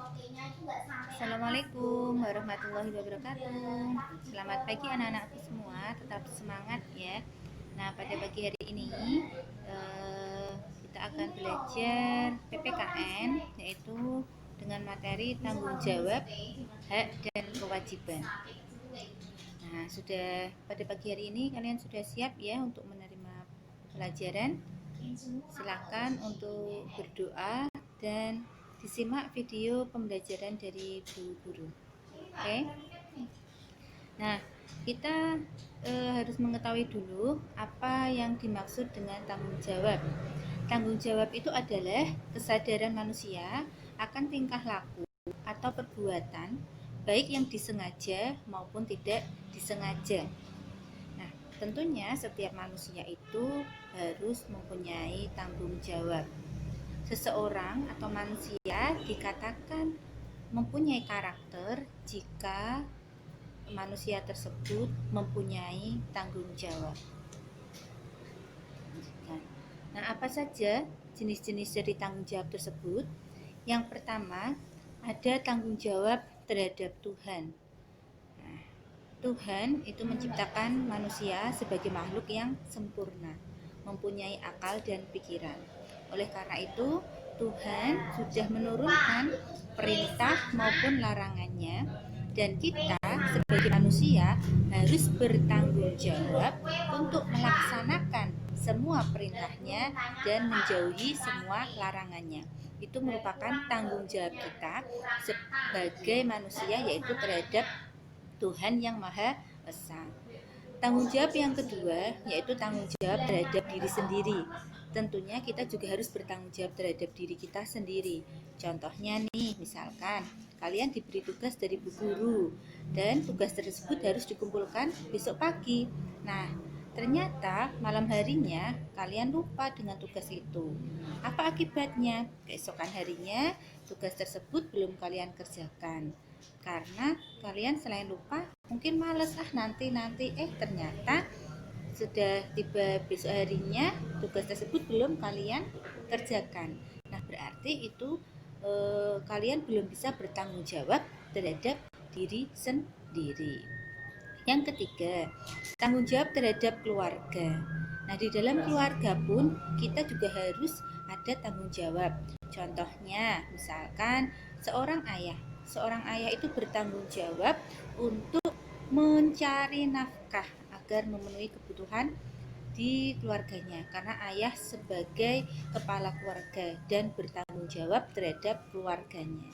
Assalamualaikum warahmatullahi wabarakatuh. Selamat pagi anak-anakku semua, tetap semangat ya. Nah, pada pagi hari ini kita akan belajar PPKN, yaitu dengan materi tanggung jawab, hak dan kewajiban. Nah, sudah pada pagi hari ini kalian sudah siap ya untuk menerima pelajaran? Silakan untuk berdoa dan disimak video pembelajaran dari guru-guru. Oke. Nah, kita harus mengetahui dulu apa yang dimaksud dengan tanggung jawab. Tanggung jawab itu adalah kesadaran manusia akan tingkah laku atau perbuatan baik yang disengaja maupun tidak disengaja. Nah, tentunya setiap manusia itu harus mempunyai tanggung jawab. Seseorang atau manusia dikatakan mempunyai karakter jika manusia tersebut mempunyai tanggung jawab. Nah, apa saja jenis-jenis dari tanggung jawab tersebut? Yang pertama, ada tanggung jawab terhadap Tuhan. Nah, Tuhan itu menciptakan manusia sebagai makhluk yang sempurna, mempunyai akal dan pikiran. Oleh karena itu, Tuhan sudah menurunkan perintah maupun larangannya, dan kita sebagai manusia harus bertanggung jawab untuk melaksanakan semua perintahnya dan menjauhi semua larangannya. Itu merupakan tanggung jawab kita sebagai manusia, yaitu terhadap Tuhan yang Maha Esa. Tanggung jawab yang kedua yaitu tanggung jawab terhadap diri sendiri. Tentunya kita juga harus bertanggung jawab terhadap diri kita sendiri. Contohnya nih, misalkan kalian diberi tugas dari bu guru dan tugas tersebut harus dikumpulkan besok pagi. Nah, ternyata malam harinya kalian lupa dengan tugas itu. Apa akibatnya? Keesokan harinya tugas tersebut belum kalian kerjakan. Karena kalian selain lupa mungkin males, nanti ternyata sudah tiba besok harinya tugas tersebut belum kalian kerjakan. Nah, berarti itu kalian belum bisa bertanggung jawab terhadap diri sendiri. Yang ketiga, tanggung jawab terhadap keluarga. Nah, di dalam keluarga pun kita juga harus ada tanggung jawab. Contohnya, misalkan seorang ayah itu bertanggung jawab untuk mencari nafkah agar memenuhi kebutuhan di keluarganya, karena ayah sebagai kepala keluarga dan bertanggung jawab terhadap keluarganya.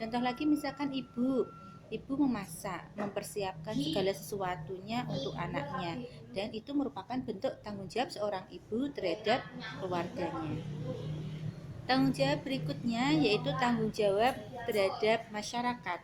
Contoh lagi, misalkan ibu memasak, mempersiapkan segala sesuatunya untuk anaknya, dan itu merupakan bentuk tanggung jawab seorang ibu terhadap keluarganya. Tanggung jawab berikutnya yaitu tanggung jawab terhadap masyarakat.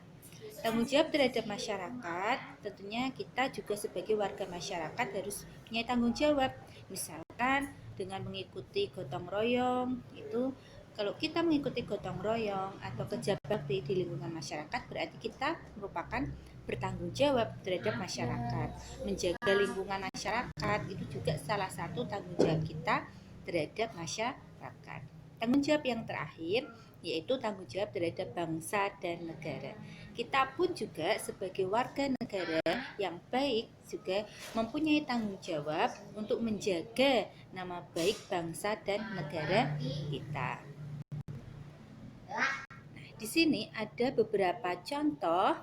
Tanggung jawab terhadap masyarakat, tentunya kita juga sebagai warga masyarakat harus punya tanggung jawab. Misalkan dengan mengikuti gotong royong, itu kalau kita mengikuti gotong royong atau kerja bakti di lingkungan masyarakat, berarti kita merupakan bertanggung jawab terhadap masyarakat. Menjaga lingkungan masyarakat itu juga salah satu tanggung jawab kita terhadap masyarakat. Tanggung jawab yang terakhir yaitu tanggung jawab terhadap bangsa dan negara. Kita pun juga sebagai warga negara yang baik juga mempunyai tanggung jawab untuk menjaga nama baik bangsa dan negara kita. Nah, di sini ada beberapa contoh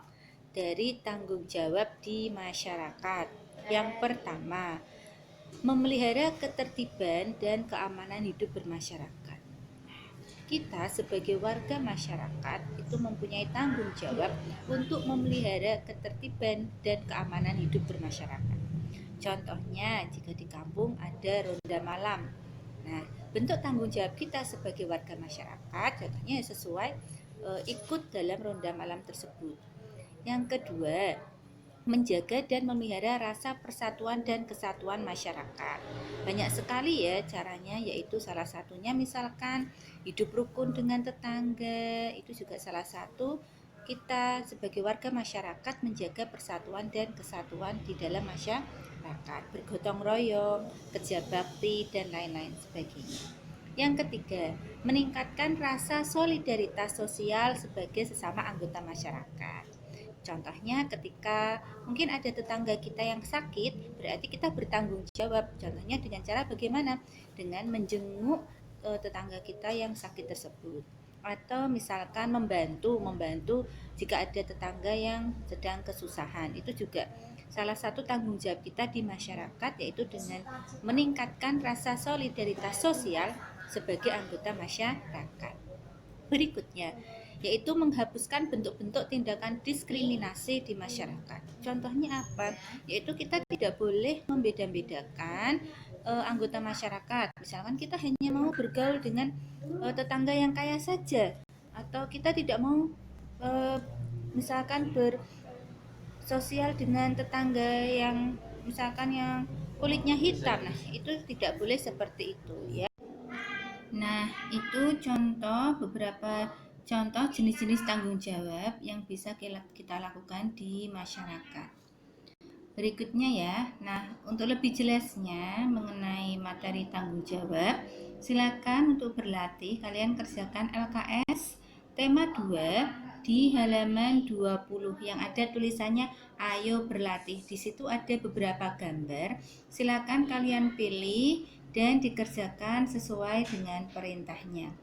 dari tanggung jawab di masyarakat. Yang pertama, memelihara ketertiban dan keamanan hidup bermasyarakat. Kita sebagai warga masyarakat itu mempunyai tanggung jawab untuk memelihara ketertiban dan keamanan hidup bermasyarakat. Contohnya, jika di kampung ada ronda malam. Nah, bentuk tanggung jawab kita sebagai warga masyarakat, contohnya sesuai ikut dalam ronda malam tersebut. Yang kedua, menjaga dan memelihara rasa persatuan dan kesatuan masyarakat. Banyak sekali ya caranya, yaitu salah satunya misalkan hidup rukun dengan tetangga, itu juga salah satu kita sebagai warga masyarakat menjaga persatuan dan kesatuan di dalam masyarakat, bergotong royong, kerja bakti dan lain-lain sebagainya. Yang ketiga, meningkatkan rasa solidaritas sosial sebagai sesama anggota masyarakat. Contohnya ketika mungkin ada tetangga kita yang sakit, berarti kita bertanggung jawab. Contohnya dengan cara bagaimana? Dengan menjenguk tetangga kita yang sakit tersebut. Atau misalkan membantu jika ada tetangga yang sedang kesusahan. Itu juga salah satu tanggung jawab kita di masyarakat, yaitu dengan meningkatkan rasa solidaritas sosial sebagai anggota masyarakat. Berikutnya, yaitu menghapuskan bentuk-bentuk tindakan diskriminasi di masyarakat. Contohnya apa? Yaitu kita tidak boleh membeda-bedakan anggota masyarakat. Misalkan kita hanya mau bergaul dengan tetangga yang kaya saja, atau kita tidak mau misalkan bersosial dengan tetangga yang misalkan yang kulitnya hitam. Nah, itu tidak boleh seperti itu ya. Nah, itu beberapa contoh jenis-jenis tanggung jawab yang bisa kita lakukan di masyarakat. Berikutnya ya. Nah, untuk lebih jelasnya mengenai materi tanggung jawab, silakan untuk berlatih kalian kerjakan LKS tema 2 di halaman 20 yang ada tulisannya ayo berlatih. Di situ ada beberapa gambar. Silakan kalian pilih dan dikerjakan sesuai dengan perintahnya.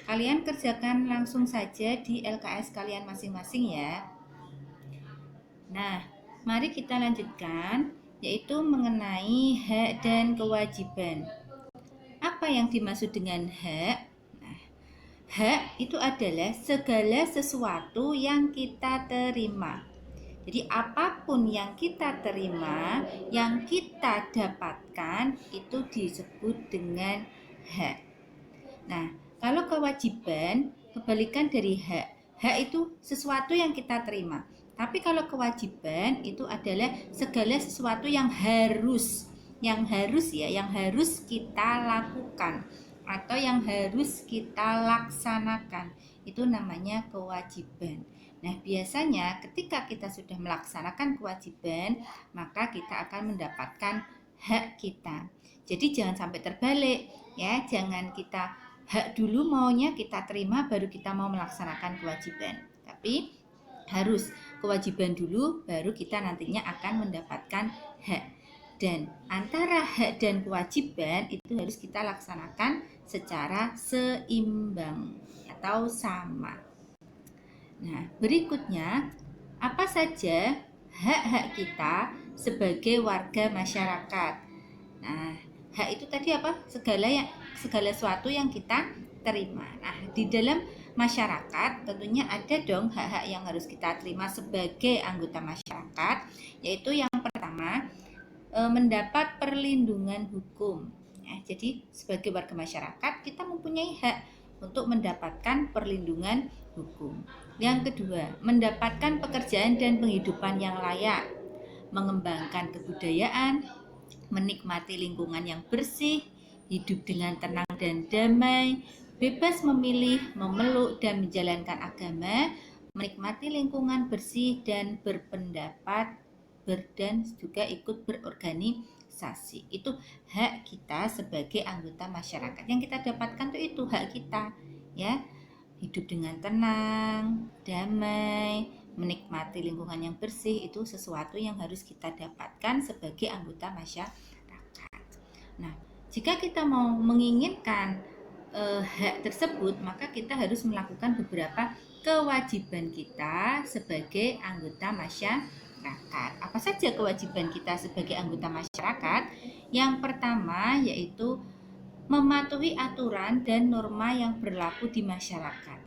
Kalian kerjakan langsung saja di LKS kalian masing-masing ya. Nah, mari kita lanjutkan, yaitu mengenai hak dan kewajiban. Apa yang dimaksud dengan hak? Nah, hak itu adalah segala sesuatu yang kita terima. Jadi apapun yang kita terima, yang kita dapatkan, itu disebut dengan hak. Nah, kalau kewajiban, kebalikan dari hak. Hak itu sesuatu yang kita terima. Tapi kalau kewajiban itu adalah segala sesuatu yang harus kita lakukan atau yang harus kita laksanakan. Itu namanya kewajiban. Nah, biasanya ketika kita sudah melaksanakan kewajiban, maka kita akan mendapatkan hak kita. Jadi jangan sampai terbalik ya, jangan kita hak dulu maunya kita terima baru kita mau melaksanakan kewajiban. Tapi harus kewajiban dulu baru kita nantinya akan mendapatkan hak. Dan antara hak dan kewajiban itu harus kita laksanakan secara seimbang atau sama. Nah, berikutnya, apa saja hak-hak kita sebagai warga masyarakat? Nah, hak itu tadi apa? Segala sesuatu yang kita terima. Nah, di dalam masyarakat tentunya ada dong hak-hak yang harus kita terima sebagai anggota masyarakat, yaitu yang pertama, mendapat perlindungan hukum. Ya, jadi sebagai warga masyarakat kita mempunyai hak untuk mendapatkan perlindungan hukum. Yang kedua, mendapatkan pekerjaan dan penghidupan yang layak, mengembangkan kebudayaan, menikmati lingkungan yang bersih, hidup dengan tenang dan damai, bebas memilih, memeluk dan menjalankan agama, menikmati lingkungan bersih dan berpendapat, dan juga ikut berorganisasi. Itu hak kita sebagai anggota masyarakat. Yang kita dapatkan itu hak kita, ya. Hidup dengan tenang, damai, menikmati lingkungan yang bersih, itu sesuatu yang harus kita dapatkan sebagai anggota masyarakat. Nah, jika kita mau menginginkan hak tersebut, maka kita harus melakukan beberapa kewajiban kita sebagai anggota masyarakat. Apa saja kewajiban kita sebagai anggota masyarakat? Yang pertama yaitu mematuhi aturan dan norma yang berlaku di masyarakat.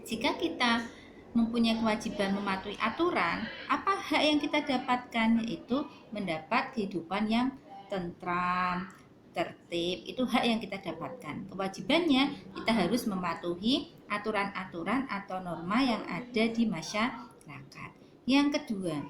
Jika kita mempunyai kewajiban mematuhi aturan, apa hak yang kita dapatkan? Yaitu mendapat kehidupan yang tentram, tertib. Itu hak yang kita dapatkan. Kewajibannya kita harus mematuhi aturan-aturan atau norma yang ada di masyarakat. Yang kedua,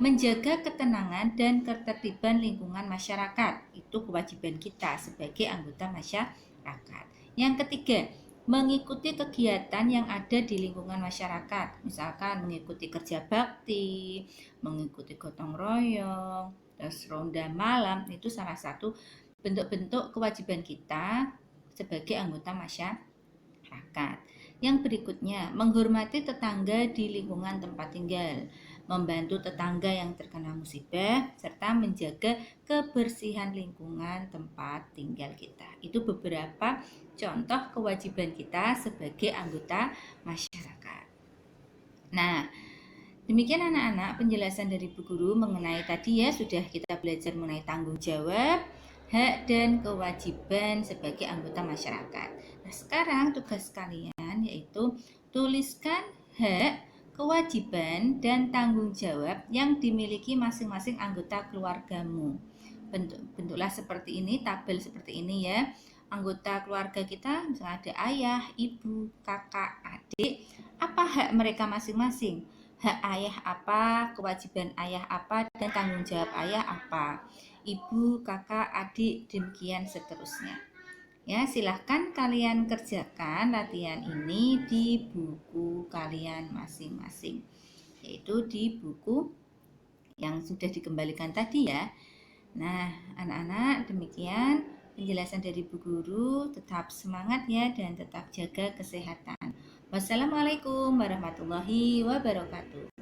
menjaga ketenangan dan ketertiban lingkungan masyarakat. Itu kewajiban kita sebagai anggota masyarakat. Yang ketiga, mengikuti kegiatan yang ada di lingkungan masyarakat. Misalkan mengikuti kerja bakti, mengikuti gotong royong, terus ronda malam. Itu salah satu bentuk-bentuk kewajiban kita sebagai anggota masyarakat. Yang berikutnya, menghormati tetangga di lingkungan tempat tinggal, membantu tetangga yang terkena musibah, serta menjaga kebersihan lingkungan tempat tinggal kita. Itu beberapa contoh kewajiban kita sebagai anggota masyarakat. Nah, demikian anak-anak penjelasan dari Bu Guru mengenai tadi ya, sudah kita belajar mengenai tanggung jawab, hak dan kewajiban sebagai anggota masyarakat. Nah, sekarang tugas kalian yaitu tuliskan hak, kewajiban, dan tanggung jawab yang dimiliki masing-masing anggota keluargamu. Bentuklah seperti ini, tabel seperti ini ya. Anggota keluarga kita misalnya ada ayah, ibu, kakak, adik. Apa hak mereka masing-masing? Hak ayah apa, kewajiban ayah apa, dan tanggung jawab ayah apa. Ibu, kakak, adik, demikian seterusnya. Ya, silahkan kalian kerjakan latihan ini di buku kalian masing-masing, yaitu di buku yang sudah dikembalikan tadi ya. Nah, anak-anak, demikian penjelasan dari Bu Guru. Tetap semangat ya dan tetap jaga kesehatan. Wassalamualaikum warahmatullahi wabarakatuh.